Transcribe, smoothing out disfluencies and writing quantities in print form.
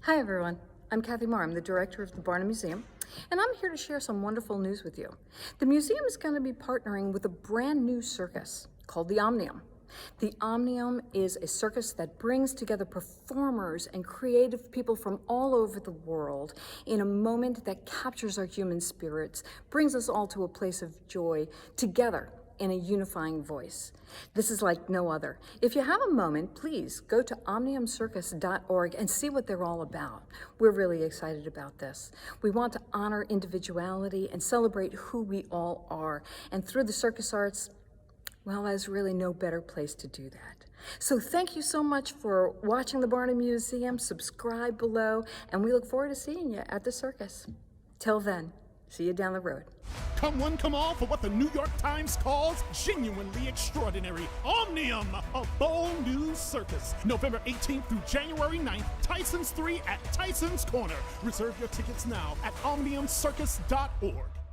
Hi everyone, I'm Kathy Moore. I'm the director of the Barnum Museum, and I'm here to share some wonderful news with you. The museum is going to be partnering with a brand new circus called the Omnium. The Omnium is a circus that brings together performers and creative people from all over the world in a moment that captures our human spirits, brings us all to a place of joy together in a unifying voice. This is like no other. If you have a moment, please go to omniumcircus.org and see what they're all about. We're really excited about this. We want to honor individuality and celebrate who we all are. And through the circus arts, well, there's really no better place to do that. So thank you so much for watching the Barnum Museum. Subscribe below, and we look forward to seeing you at the circus. Till then, see you down the road. Come one, come all for what the New York Times calls genuinely extraordinary Omnium, a bold new circus. November 18th through January 9th, Tysons III at Tysons Corner. Reserve your tickets now at omniumcircus.org.